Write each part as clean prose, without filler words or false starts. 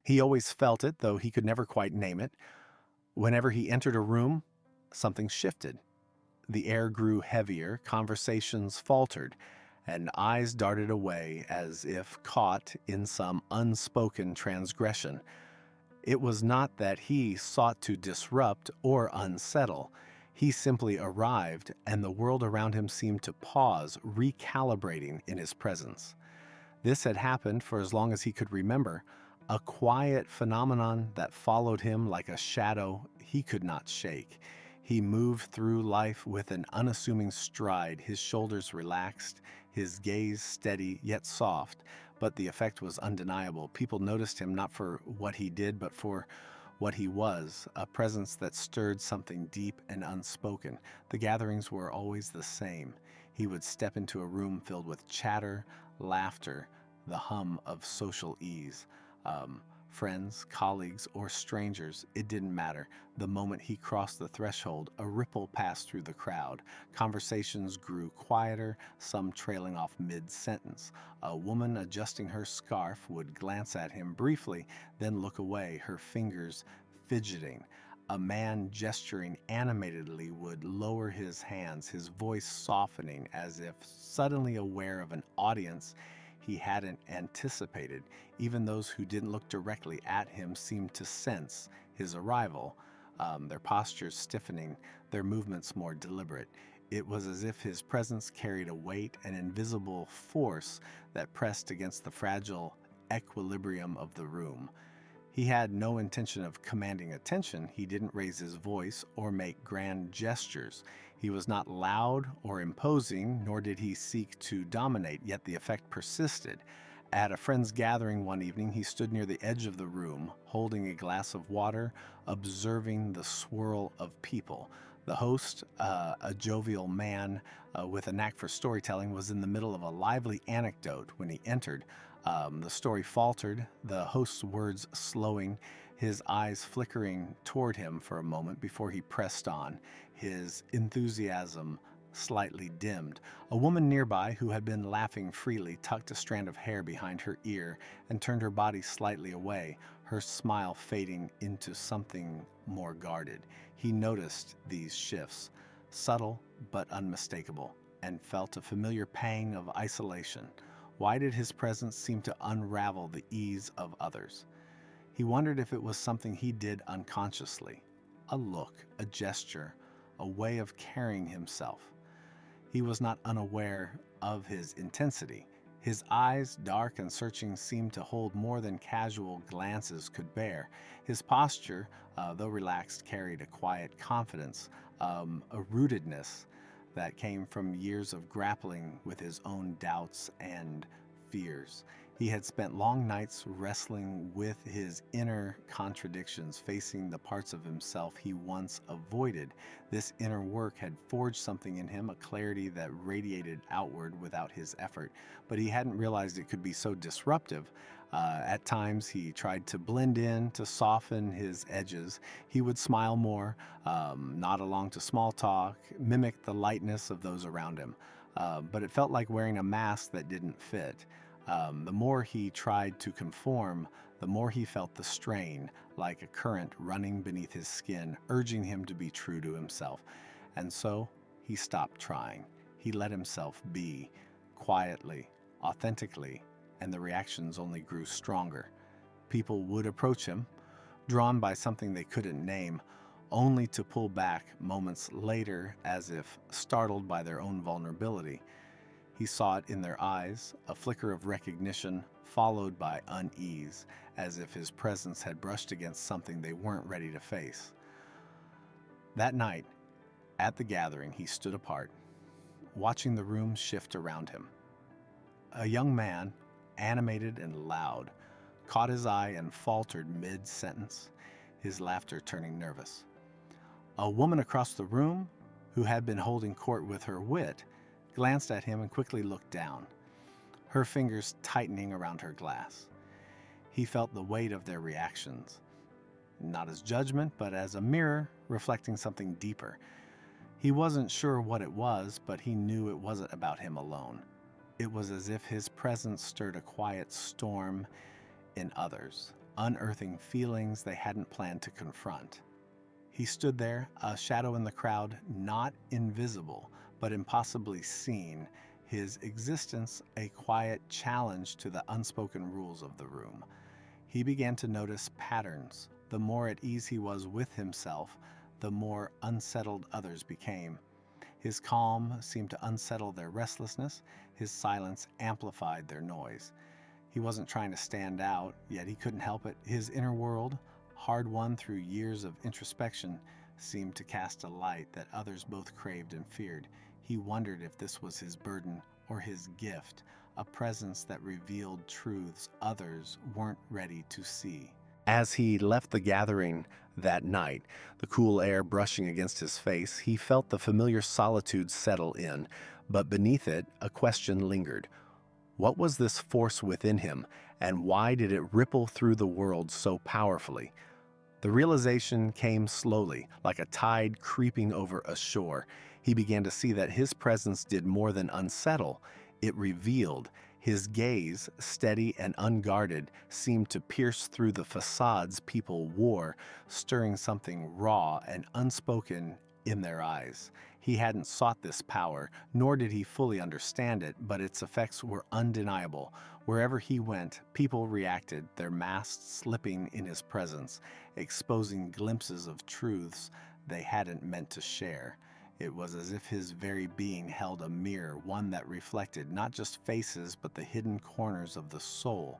He always felt it, though he could never quite name it. Whenever he entered a room, something shifted. The air grew heavier, conversations faltered, and eyes darted away as if caught in some unspoken transgression. It was not that he sought to disrupt or unsettle. He simply arrived, and the world around him seemed to pause, recalibrating in his presence. This had happened for as long as he could remember, a quiet phenomenon that followed him like a shadow he could not shake. He moved through life with an unassuming stride, his shoulders relaxed, his gaze steady yet soft, but the effect was undeniable. People noticed him not for what he did, but for what he was, a presence that stirred something deep and unspoken. The gatherings were always the same. He would step into a room filled with chatter, laughter, the hum of social ease. Friends, colleagues, or strangers, it didn't matter. The moment he crossed the threshold, a ripple passed through the crowd. Conversations grew quieter, some trailing off mid-sentence. A woman adjusting her scarf would glance at him briefly, then look away, her fingers fidgeting. A man gesturing animatedly would lower his hands, his voice softening as if suddenly aware of an audience he hadn't anticipated. Even those who didn't look directly at him seemed to sense his arrival, their postures stiffening, their movements more deliberate. It was as if his presence carried a weight, an invisible force that pressed against the fragile equilibrium of the room. He had no intention of commanding attention. He didn't raise his voice or make grand gestures. He was not loud or imposing, nor did he seek to dominate, yet the effect persisted. At a friend's gathering one evening, he stood near the edge of the room, holding a glass of water, observing the swirl of people. The host, a jovial man with a knack for storytelling, was in the middle of a lively anecdote when he entered. The story faltered, the host's words slowing, his eyes flickering toward him for a moment before he pressed on, his enthusiasm slightly dimmed. A woman nearby, who had been laughing freely, tucked a strand of hair behind her ear and turned her body slightly away, her smile fading into something more guarded. He noticed these shifts, subtle but unmistakable, and felt a familiar pang of isolation. Why did his presence seem to unravel the ease of others? He wondered if it was something he did unconsciously, a look, a gesture, a way of carrying himself. He was not unaware of his intensity. His eyes, dark and searching, seemed to hold more than casual glances could bear. His posture, though relaxed, carried a quiet confidence, a rootedness that came from years of grappling with his own doubts and fears. He had spent long nights wrestling with his inner contradictions, facing the parts of himself he once avoided. This inner work had forged something in him, a clarity that radiated outward without his effort, but he hadn't realized it could be so disruptive. At times, he tried to blend in, to soften his edges. He would smile more, nod along to small talk, mimic the lightness of those around him. But it felt like wearing a mask that didn't fit. The more he tried to conform, the more he felt the strain, like a current running beneath his skin, urging him to be true to himself. And so he stopped trying. He let himself be, quietly, authentically, and the reactions only grew stronger. People would approach him, drawn by something they couldn't name, only to pull back moments later as if startled by their own vulnerability. He saw it in their eyes, a flicker of recognition followed by unease, as if his presence had brushed against something they weren't ready to face. That night, at the gathering, he stood apart, watching the room shift around him. A young man, animated and loud, caught his eye and faltered mid-sentence, his laughter turning nervous. A woman across the room, who had been holding court with her wit, glanced at him and quickly looked down, her fingers tightening around her glass. He felt the weight of their reactions, not as judgment, but as a mirror reflecting something deeper. He wasn't sure what it was, but he knew it wasn't about him alone. It was as if his presence stirred a quiet storm in others, unearthing feelings they hadn't planned to confront. He stood there, a shadow in the crowd, not invisible, but impossibly seen, his existence a quiet challenge to the unspoken rules of the room. He began to notice patterns. The more at ease he was with himself, the more unsettled others became. His calm seemed to unsettle their restlessness, his silence amplified their noise. He wasn't trying to stand out, yet he couldn't help it. His inner world, hard won through years of introspection, seemed to cast a light that others both craved and feared. He wondered if this was his burden or his gift, a presence that revealed truths others weren't ready to see. As he left the gathering that night, the cool air brushing against his face, he felt the familiar solitude settle in, but beneath it, a question lingered. What was this force within him, and why did it ripple through the world so powerfully? The realization came slowly, like a tide creeping over a shore. He began to see that his presence did more than unsettle, it revealed. His gaze, steady and unguarded, seemed to pierce through the facades people wore, stirring something raw and unspoken in their eyes. He hadn't sought this power, nor did he fully understand it, but its effects were undeniable. Wherever he went, people reacted, their masks slipping in his presence, exposing glimpses of truths they hadn't meant to share. It was as if his very being held a mirror, one that reflected not just faces, but the hidden corners of the soul.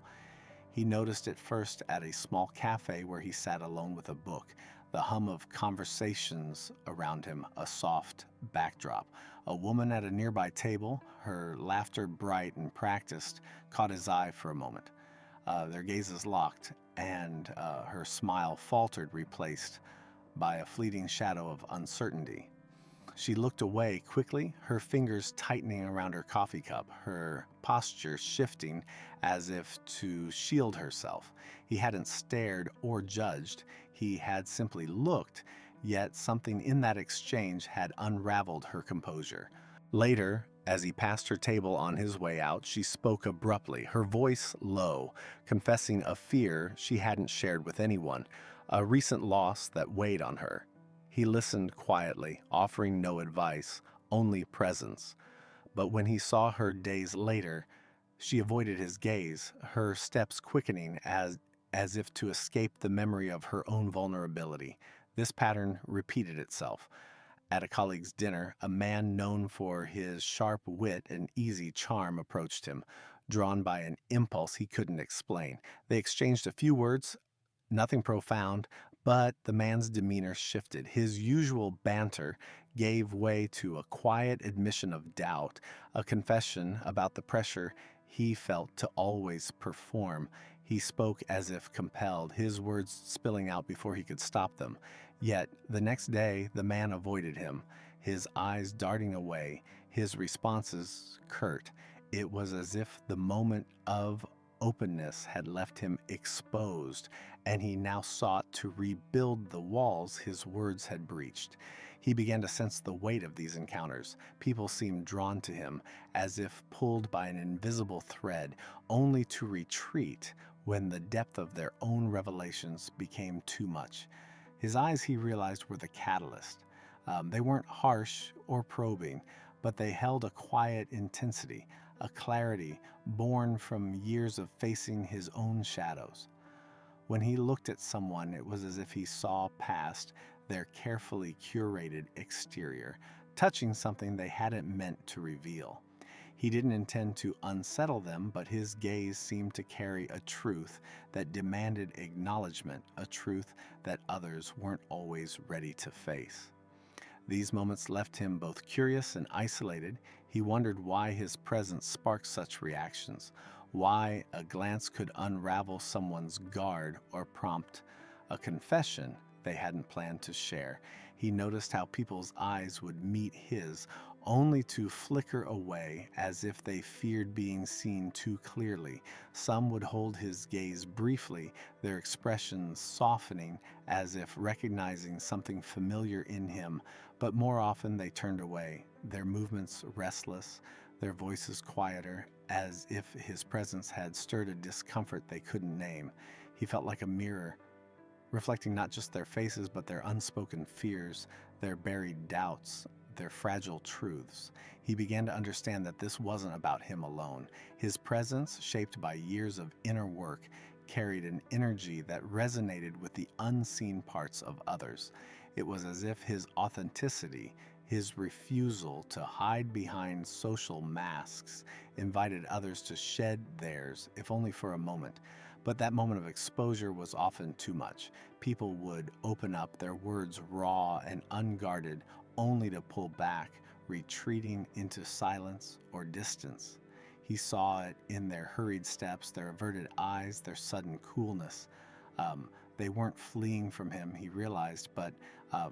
He noticed it first at a small cafe where he sat alone with a book, the hum of conversations around him, a soft backdrop. A woman at a nearby table, her laughter bright and practiced, caught his eye for a moment. Their gazes locked, and her smile faltered, replaced by a fleeting shadow of uncertainty. She looked away quickly, her fingers tightening around her coffee cup, her posture shifting as if to shield herself. He hadn't stared or judged, he had simply looked, yet something in that exchange had unraveled her composure. Later, as he passed her table on his way out, she spoke abruptly, her voice low, confessing a fear she hadn't shared with anyone, a recent loss that weighed on her. He listened quietly, offering no advice, only presence. But when he saw her days later, she avoided his gaze, her steps quickening as if to escape the memory of her own vulnerability. This pattern repeated itself. At a colleague's dinner, a man known for his sharp wit and easy charm approached him, drawn by an impulse he couldn't explain. They exchanged a few words, nothing profound, but the man's demeanor shifted. His usual banter gave way to a quiet admission of doubt, a confession about the pressure he felt to always perform. He spoke as if compelled, his words spilling out before he could stop them. Yet, the next day, the man avoided him, his eyes darting away, his responses curt. It was as if the moment of openness had left him exposed, and he now sought to rebuild the walls his words had breached. He began to sense the weight of these encounters. People seemed drawn to him, as if pulled by an invisible thread, only to retreat when the depth of their own revelations became too much. His eyes, he realized, were the catalyst. They weren't harsh or probing, but they held a quiet intensity, a clarity born from years of facing his own shadows. When he looked at someone, it was as if he saw past their carefully curated exterior, touching something they hadn't meant to reveal. He didn't intend to unsettle them, but his gaze seemed to carry a truth that demanded acknowledgement, a truth that others weren't always ready to face. These moments left him both curious and isolated. He wondered why his presence sparked such reactions, why a glance could unravel someone's guard or prompt a confession they hadn't planned to share. He noticed how people's eyes would meet his, only to flicker away as if they feared being seen too clearly. Some would hold his gaze briefly, their expressions softening as if recognizing something familiar in him, but more often they turned away, their movements restless, their voices quieter, as if his presence had stirred a discomfort they couldn't name. He felt like a mirror, reflecting not just their faces, but their unspoken fears, their buried doubts, their fragile truths. He began to understand that this wasn't about him alone. His presence, shaped by years of inner work, carried an energy that resonated with the unseen parts of others. It was as if his authenticity, his refusal to hide behind social masks, invited others to shed theirs, if only for a moment. But that moment of exposure was often too much. People would open up, their words raw and unguarded, only to pull back, retreating into silence or distance. He saw it in their hurried steps, their averted eyes, their sudden coolness. They weren't fleeing from him, he realized, but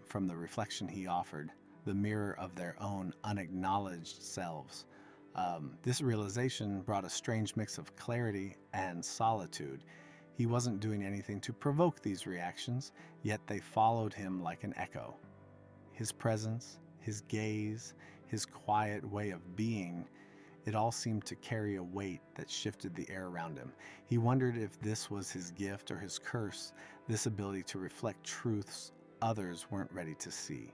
from the reflection he offered, the mirror of their own unacknowledged selves. This realization brought a strange mix of clarity and solitude. He wasn't doing anything to provoke these reactions, yet they followed him like an echo. His presence, his gaze, his quiet way of being, it all seemed to carry a weight that shifted the air around him. He wondered if this was his gift or his curse, this ability to reflect truths others weren't ready to see.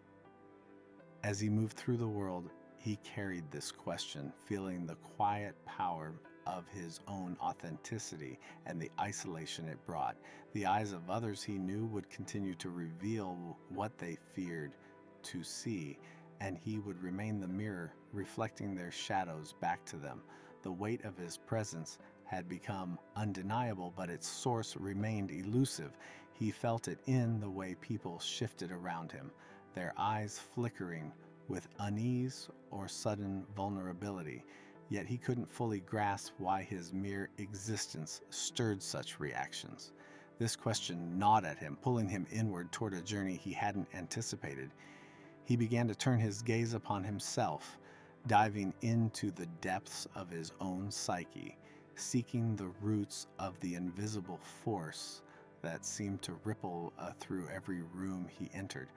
As he moved through the world, he carried this question, feeling the quiet power of his own authenticity and the isolation it brought. The eyes of others he knew would continue to reveal what they feared to see, and he would remain the mirror, reflecting their shadows back to them. The weight of his presence had become undeniable, but its source remained elusive. He felt it in the way people shifted around him, their eyes flickering with unease or sudden vulnerability, yet he couldn't fully grasp why his mere existence stirred such reactions. This question gnawed at him, pulling him inward toward a journey he hadn't anticipated. He began to turn his gaze upon himself, diving into the depths of his own psyche, seeking the roots of the invisible force that seemed to ripple through every room he entered.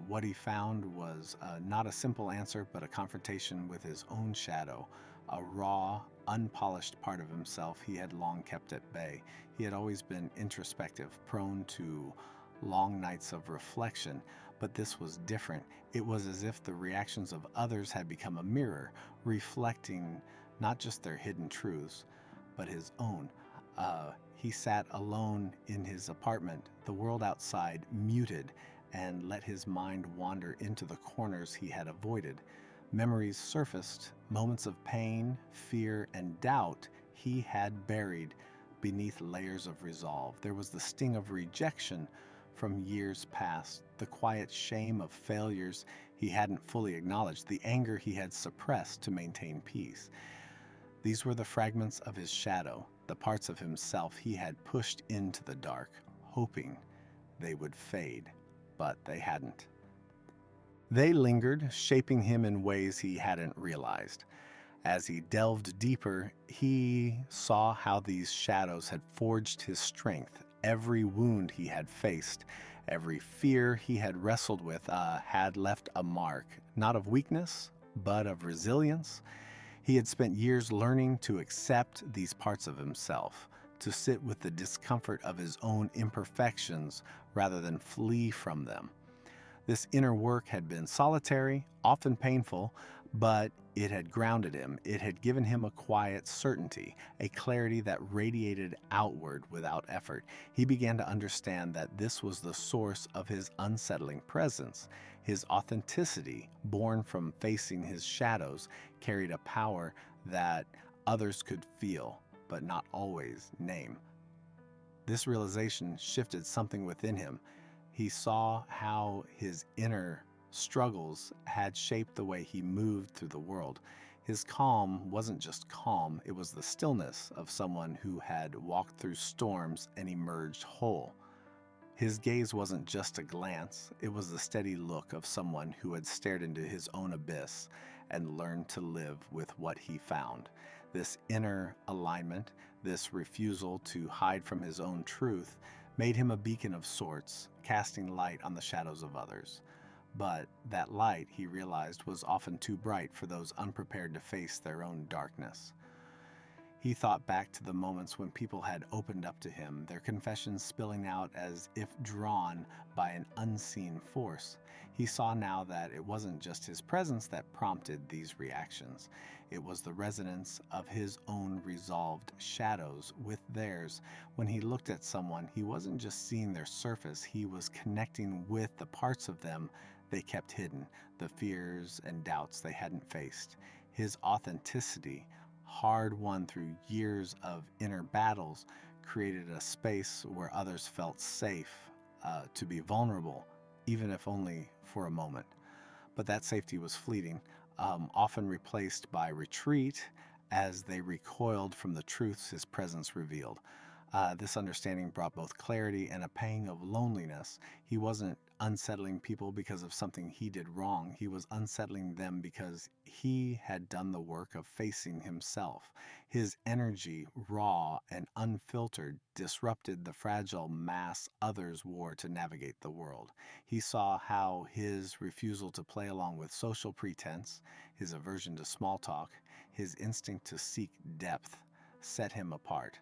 What he found was not a simple answer, but a confrontation with his own shadow, a raw, unpolished part of himself he had long kept at bay. He had always been introspective, prone to long nights of reflection, but this was different. It was as if the reactions of others had become a mirror, reflecting not just their hidden truths, but his own. He sat alone in his apartment, the world outside muted, and let his mind wander into the corners he had avoided. Memories surfaced, moments of pain, fear, and doubt he had buried beneath layers of resolve. There was the sting of rejection from years past, the quiet shame of failures he hadn't fully acknowledged, the anger he had suppressed to maintain peace. These were the fragments of his shadow, the parts of himself he had pushed into the dark, hoping they would fade, but they hadn't. They lingered, shaping him in ways he hadn't realized. As he delved deeper, he saw how these shadows had forged his strength. Every wound he had faced, every fear he had wrestled with had left a mark, not of weakness, but of resilience. He had spent years learning to accept these parts of himself, to sit with the discomfort of his own imperfections rather than flee from them. This inner work had been solitary, often painful, but it had grounded him. It had given him a quiet certainty, a clarity that radiated outward without effort. He began to understand that this was the source of his unsettling presence. His authenticity, born from facing his shadows, carried a power that others could feel, but not always name. This realization shifted something within him. He saw how his inner struggles had shaped the way he moved through the world. His calm wasn't just calm, it was the stillness of someone who had walked through storms and emerged whole. His gaze wasn't just a glance, it was the steady look of someone who had stared into his own abyss and learned to live with what he found. This inner alignment, this refusal to hide from his own truth, made him a beacon of sorts, casting light on the shadows of others. But that light, he realized, was often too bright for those unprepared to face their own darkness. He thought back to the moments when people had opened up to him, their confessions spilling out as if drawn by an unseen force. He saw now that it wasn't just his presence that prompted these reactions. It was the resonance of his own resolved shadows with theirs. When he looked at someone, he wasn't just seeing their surface, he was connecting with the parts of them they kept hidden, the fears and doubts they hadn't faced. His authenticity, hard won through years of inner battles, created a space where others felt safe to be vulnerable, even if only for a moment. But that safety was fleeting, often replaced by retreat as they recoiled from the truths his presence revealed. This understanding brought both clarity and a pang of loneliness. He wasn't unsettling people because of something he did wrong. He was unsettling them because he had done the work of facing himself. His energy, raw and unfiltered, disrupted the fragile mask others wore to navigate the world. He saw how his refusal to play along with social pretense, his aversion to small talk, his instinct to seek depth set him apart.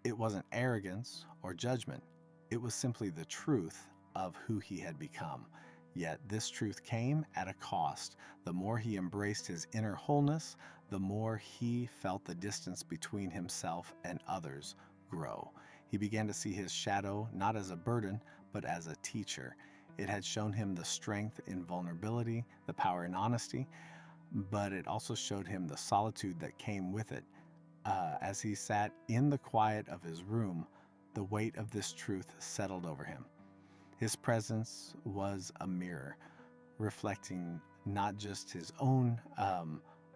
It wasn't arrogance or judgment. It was simply the truth of who he had become. Yet this truth came at a cost. The more he embraced his inner wholeness, the more he felt the distance between himself and others grow. He began to see his shadow not as a burden, but as a teacher. It had shown him the strength in vulnerability, the power in honesty, but it also showed him the solitude that came with it. As he sat in the quiet of his room, the weight of this truth settled over him. His presence was a mirror, reflecting not just his own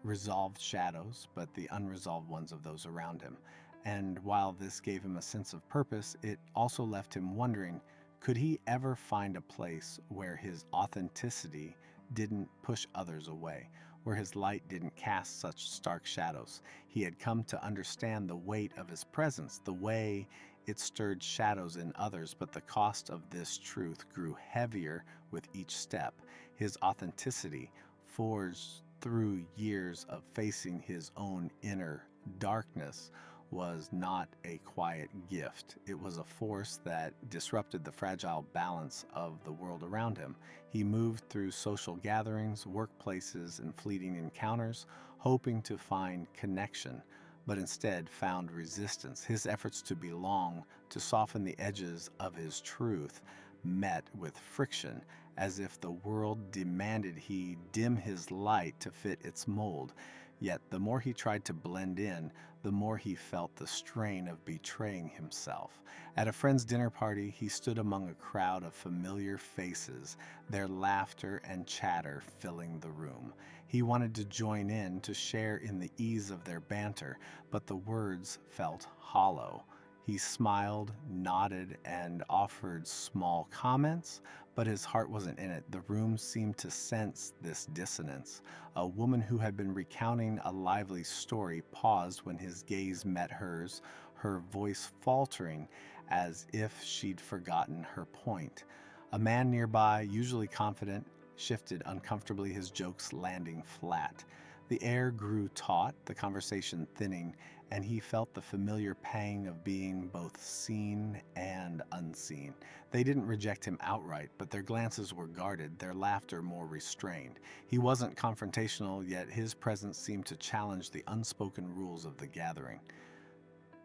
resolved shadows, but the unresolved ones of those around him. And while this gave him a sense of purpose, it also left him wondering, could he ever find a place where his authenticity didn't push others away, where his light didn't cast such stark shadows? He had come to understand the weight of his presence, the way it stirred shadows in others, but the cost of this truth grew heavier with each step. His authenticity, forged through years of facing his own inner darkness, was not a quiet gift. It was a force that disrupted the fragile balance of the world around him. He moved through social gatherings, workplaces, and fleeting encounters, hoping to find connection, but instead found resistance. His efforts to belong, to soften the edges of his truth, met with friction, as if the world demanded he dim his light to fit its mold. Yet the more he tried to blend in, the more he felt the strain of betraying himself. At a friend's dinner party, he stood among a crowd of familiar faces, their laughter and chatter filling the room. He wanted to join in, to share in the ease of their banter, but the words felt hollow. He smiled, nodded, and offered small comments, but his heart wasn't in it. The room seemed to sense this dissonance. A woman who had been recounting a lively story paused when his gaze met hers, her voice faltering as if she'd forgotten her point. A man nearby, usually confident, shifted uncomfortably, his jokes landing flat. The air grew taut, the conversation thinning, and he felt the familiar pang of being both seen and unseen. They didn't reject him outright, but their glances were guarded, their laughter more restrained. He wasn't confrontational, yet his presence seemed to challenge the unspoken rules of the gathering.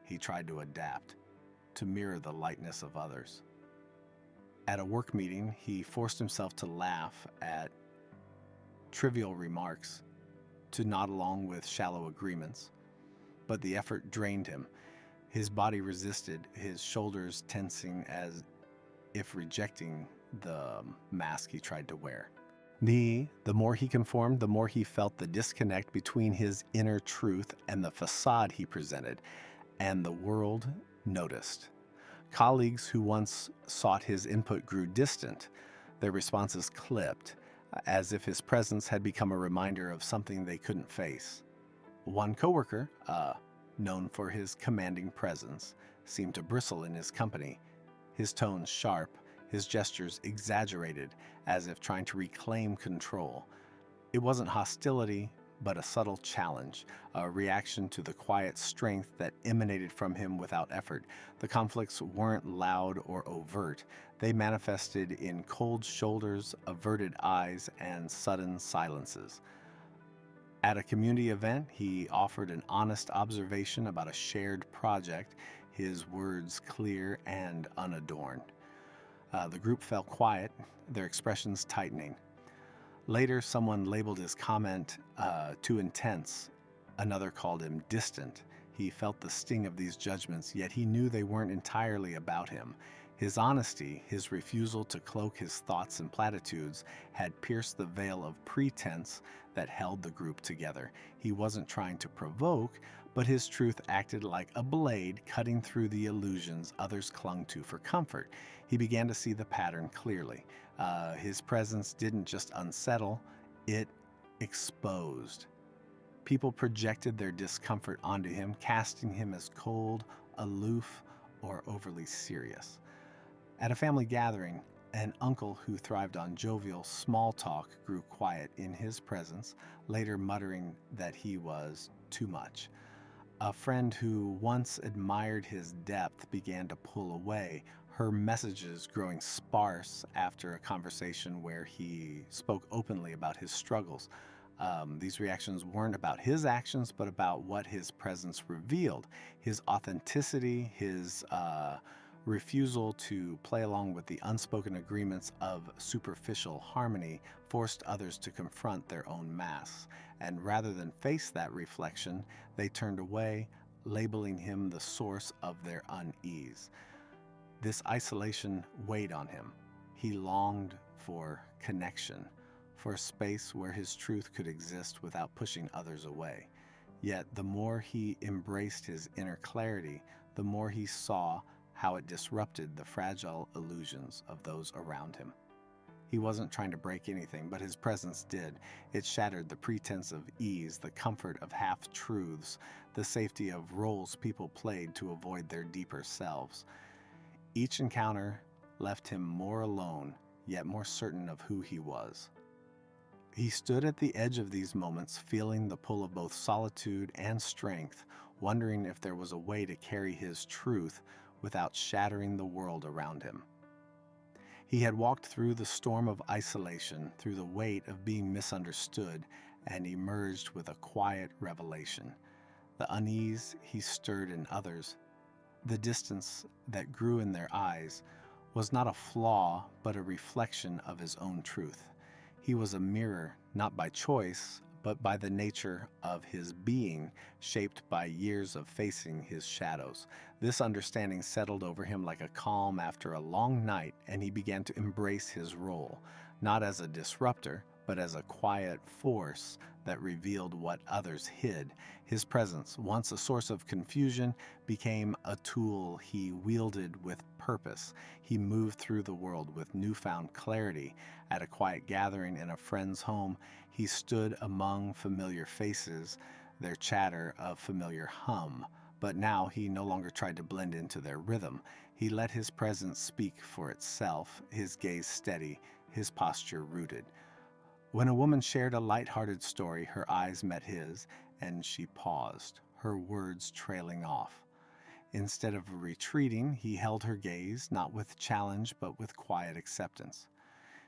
He tried to adapt, to mirror the lightness of others. At a work meeting, he forced himself to laugh at trivial remarks, to nod along with shallow agreements. But the effort drained him. His body resisted, his shoulders tensing as if rejecting the mask he tried to wear. The more he conformed, the more he felt the disconnect between his inner truth and the facade he presented, and the world noticed. Colleagues who once sought his input grew distant, their responses clipped, as if his presence had become a reminder of something they couldn't face. One coworker, known for his commanding presence, seemed to bristle in his company, his tones sharp, his gestures exaggerated, as if trying to reclaim control. It wasn't hostility, but a subtle challenge, a reaction to the quiet strength that emanated from him without effort. The conflicts weren't loud or overt. They manifested in cold shoulders, averted eyes, and sudden silences. At a community event, he offered an honest observation about a shared project, his words clear and unadorned. The group fell quiet, their expressions tightening. Later, someone labeled his comment too intense. Another called him distant. He felt the sting of these judgments, yet he knew they weren't entirely about him. His honesty, his refusal to cloak his thoughts in platitudes, had pierced the veil of pretense that held the group together. He wasn't trying to provoke, but his truth acted like a blade cutting through the illusions others clung to for comfort. He began to see the pattern clearly. His presence didn't just unsettle, it exposed. People projected their discomfort onto him, casting him as cold, aloof, or overly serious. At a family gathering, an uncle who thrived on jovial small talk grew quiet in his presence, later muttering that he was too much. A friend who once admired his depth began to pull away, her messages growing sparse after a conversation where he spoke openly about his struggles. These reactions weren't about his actions, but about what his presence revealed. His authenticity, his refusal to play along with the unspoken agreements of superficial harmony forced others to confront their own masks. And rather than face that reflection, they turned away, labeling him the source of their unease. This isolation weighed on him. He longed for connection, for a space where his truth could exist without pushing others away. Yet the more he embraced his inner clarity, the more he saw how it disrupted the fragile illusions of those around him. He wasn't trying to break anything, but his presence did. It shattered the pretense of ease, the comfort of half-truths, the safety of roles people played to avoid their deeper selves. Each encounter left him more alone, yet more certain of who he was. He stood at the edge of these moments, feeling the pull of both solitude and strength, wondering if there was a way to carry his truth without shattering the world around him. He had walked through the storm of isolation, through the weight of being misunderstood, and emerged with a quiet revelation. The unease he stirred in others, the distance that grew in their eyes, was not a flaw, but a reflection of his own truth. He was a mirror, not by choice, but by the nature of his being, shaped by years of facing his shadows. This understanding settled over him like a calm after a long night, and he began to embrace his role, not as a disruptor, but as a quiet force that revealed what others hid. His presence, once a source of confusion, became a tool he wielded with purpose. He moved through the world with newfound clarity. At a quiet gathering in a friend's home, he stood among familiar faces, their chatter a familiar hum. But now he no longer tried to blend into their rhythm. He let his presence speak for itself, his gaze steady, his posture rooted. When a woman shared a light-hearted story, her eyes met his, and she paused, her words trailing off. Instead of retreating, he held her gaze, not with challenge, but with quiet acceptance.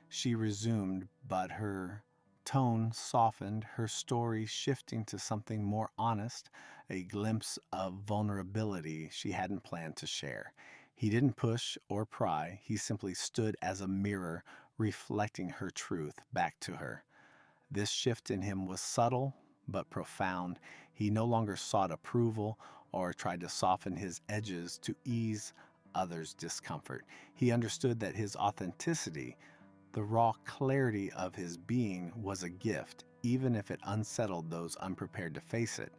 She resumed, but her tone softened, her story shifting to something more honest, a glimpse of vulnerability she hadn't planned to share. He didn't push or pry, he simply stood as a mirror, reflecting her truth back to her. This shift in him was subtle but profound. He no longer sought approval or tried to soften his edges to ease others' discomfort. He understood that his authenticity, the raw clarity of his being, was a gift, even if it unsettled those unprepared to face it.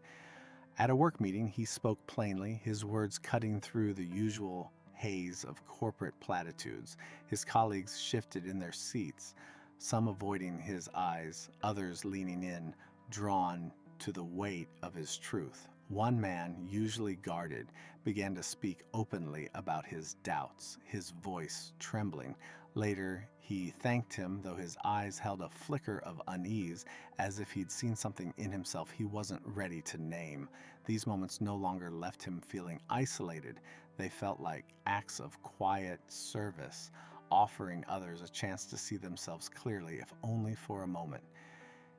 At a work meeting, he spoke plainly, his words cutting through the usual haze of corporate platitudes. His colleagues shifted in their seats, some avoiding his eyes, others leaning in, drawn to the weight of his truth. One man, usually guarded, began to speak openly about his doubts, his voice trembling. Later, he thanked him, though his eyes held a flicker of unease, as if he'd seen something in himself he wasn't ready to name. These moments no longer left him feeling isolated. They felt like acts of quiet service, offering others a chance to see themselves clearly, if only for a moment.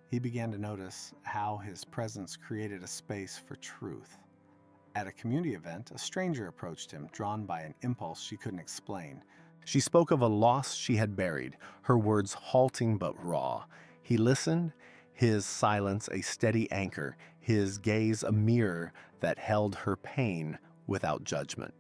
He began to notice how his presence created a space for truth. At a community event, a stranger approached him, drawn by an impulse she couldn't explain. She spoke of a loss she had buried, her words halting but raw. He listened, his silence a steady anchor, his gaze a mirror that held her pain without judgment.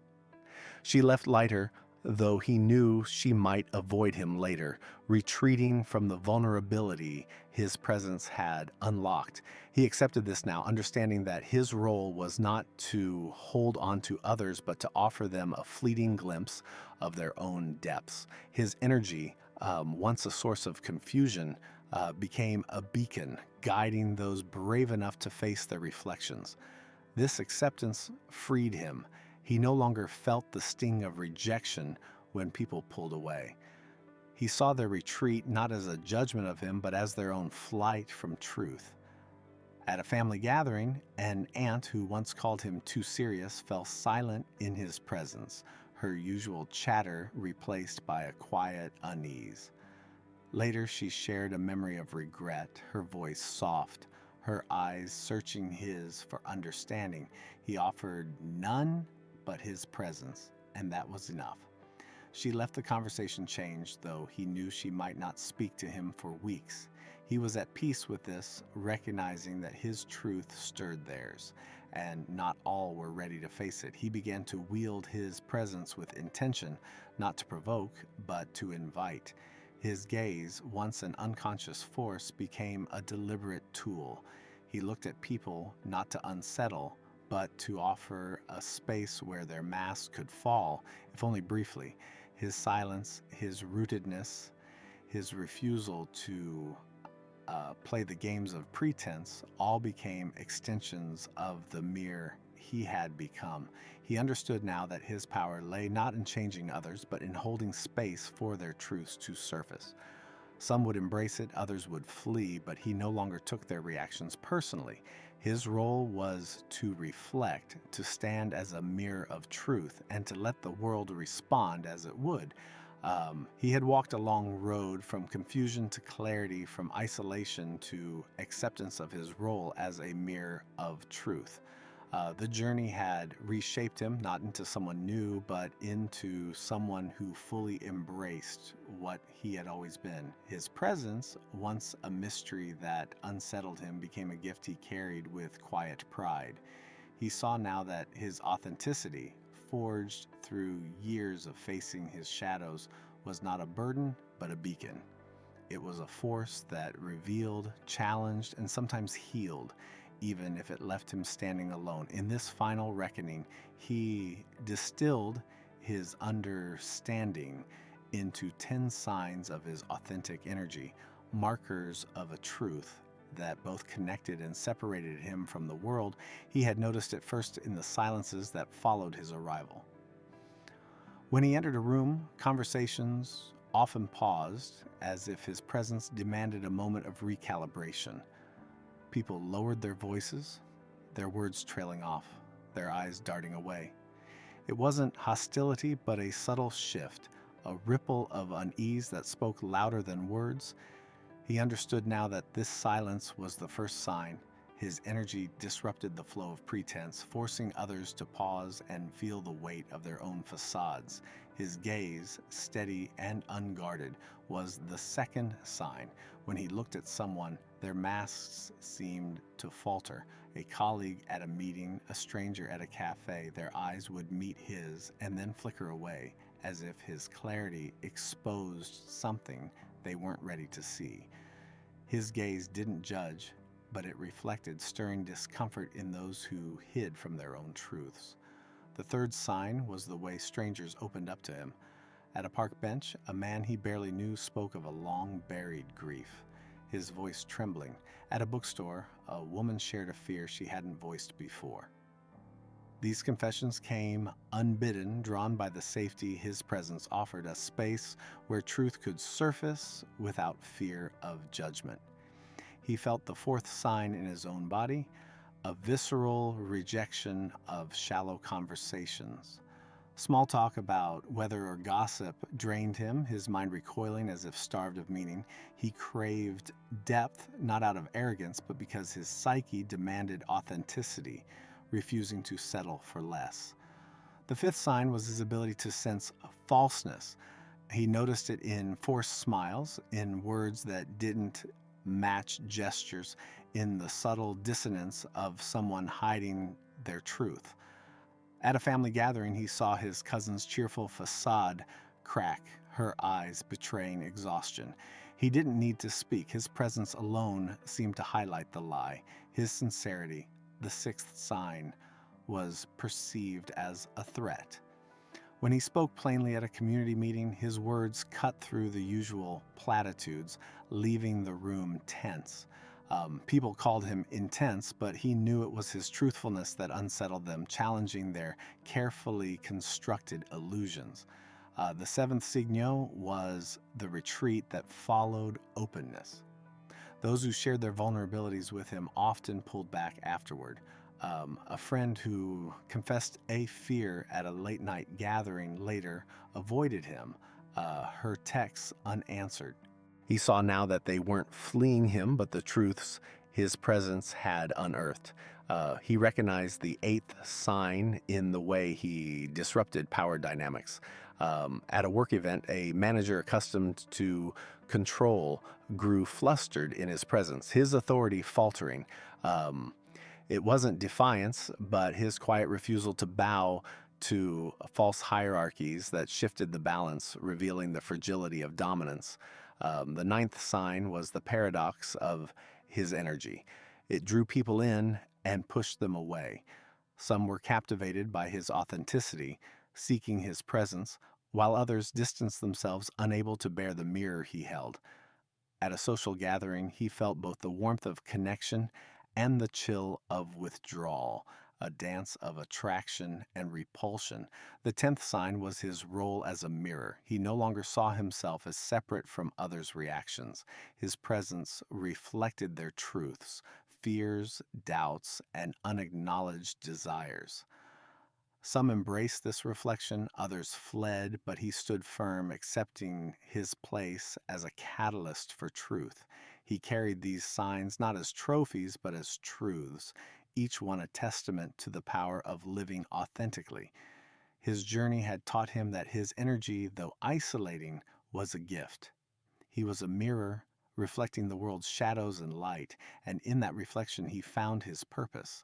She left lighter, though he knew she might avoid him later, retreating from the vulnerability his presence had unlocked. He accepted this now, understanding that his role was not to hold on to others, but to offer them a fleeting glimpse of their own depths. His energy, once a source of confusion, became a beacon, guiding those brave enough to face their reflections. This acceptance freed him. He no longer felt the sting of rejection when people pulled away. He saw their retreat not as a judgment of him, but as their own flight from truth. At a family gathering, an aunt who once called him too serious fell silent in his presence, her usual chatter replaced by a quiet unease. Later, she shared a memory of regret, her voice soft, her eyes searching his for understanding. He offered none but his presence, and that was enough. She left the conversation changed, though he knew she might not speak to him for weeks. He was at peace with this, recognizing that his truth stirred theirs, and not all were ready to face it. He began to wield his presence with intention, not to provoke, but to invite. His gaze, once an unconscious force, became a deliberate tool. He looked at people not to unsettle, but to offer a space where their masks could fall, if only briefly. His silence, his rootedness, his refusal to play the games of pretense all became extensions of the mere he had become. He understood now that his power lay not in changing others, but in holding space for their truths to surface. Some would embrace it, others would flee, but he no longer took their reactions personally. His role was to reflect, to stand as a mirror of truth, and to let the world respond as it would. He had walked a long road from confusion to clarity, from isolation to acceptance of his role as a mirror of truth. The journey had reshaped him, not into someone new, but into someone who fully embraced what he had always been. His presence, once a mystery that unsettled him, became a gift he carried with quiet pride. He saw now that his authenticity, forged through years of facing his shadows, was not a burden, but a beacon. It was a force that revealed, challenged, and sometimes healed, even if it left him standing alone. In this final reckoning, he distilled his understanding into 10 signs of his authentic energy, markers of a truth that both connected and separated him from the world he had noticed at first in the silences that followed his arrival. When he entered a room, conversations often paused, as if his presence demanded a moment of recalibration. People lowered their voices, their words trailing off, their eyes darting away. It wasn't hostility, but a subtle shift, a ripple of unease that spoke louder than words. He understood now that this silence was the first sign. His energy disrupted the flow of pretense, forcing others to pause and feel the weight of their own facades. His gaze, steady and unguarded, was the second sign. When he looked at someone, their masks seemed to falter. A colleague at a meeting, a stranger at a cafe, their eyes would meet his and then flicker away, as if his clarity exposed something they weren't ready to see. His gaze didn't judge, but it reflected, stirring discomfort in those who hid from their own truths. The third sign was the way strangers opened up to him. At a park bench, a man he barely knew spoke of a long-buried grief, his voice trembling. At a bookstore, a woman shared a fear she hadn't voiced before. These confessions came unbidden, drawn by the safety his presence offered, a space where truth could surface without fear of judgment. He felt the fourth sign in his own body, a visceral rejection of shallow conversations. Small talk about weather or gossip drained him, his mind recoiling as if starved of meaning. He craved depth, not out of arrogance, but because his psyche demanded authenticity, refusing to settle for less. The fifth sign was his ability to sense falseness. He noticed it in forced smiles, in words that didn't match gestures, in the subtle dissonance of someone hiding their truth. At a family gathering, he saw his cousin's cheerful facade crack, her eyes betraying exhaustion. He didn't need to speak. His presence alone seemed to highlight the lie. His sincerity, the sixth sign, was perceived as a threat. When he spoke plainly at a community meeting, his words cut through the usual platitudes, leaving the room tense. People called him intense, but he knew it was his truthfulness that unsettled them, challenging their carefully constructed illusions. The seventh signal was the retreat that followed openness. Those who shared their vulnerabilities with him often pulled back afterward. A friend who confessed a fear at a late night gathering later avoided him, her texts unanswered. He saw now that they weren't fleeing him, but the truths his presence had unearthed. He recognized the eighth sign in the way he disrupted power dynamics. At a work event, a manager accustomed to control grew flustered in his presence, his authority faltering. It wasn't defiance, but his quiet refusal to bow to false hierarchies that shifted the balance, revealing the fragility of dominance. The ninth sign was the paradox of his energy. It drew people in and pushed them away. Some were captivated by his authenticity, seeking his presence, while others distanced themselves, unable to bear the mirror he held. At a social gathering, he felt both the warmth of connection and the chill of withdrawal, a dance of attraction and repulsion. The tenth sign was his role as a mirror. He no longer saw himself as separate from others' reactions. His presence reflected their truths, fears, doubts, and unacknowledged desires. Some embraced this reflection, others fled, but he stood firm, accepting his place as a catalyst for truth. He carried these signs not as trophies, but as truths, each one a testament to the power of living authentically. His journey had taught him that his energy, though isolating, was a gift. He was a mirror reflecting the world's shadows and light, and in that reflection he found his purpose.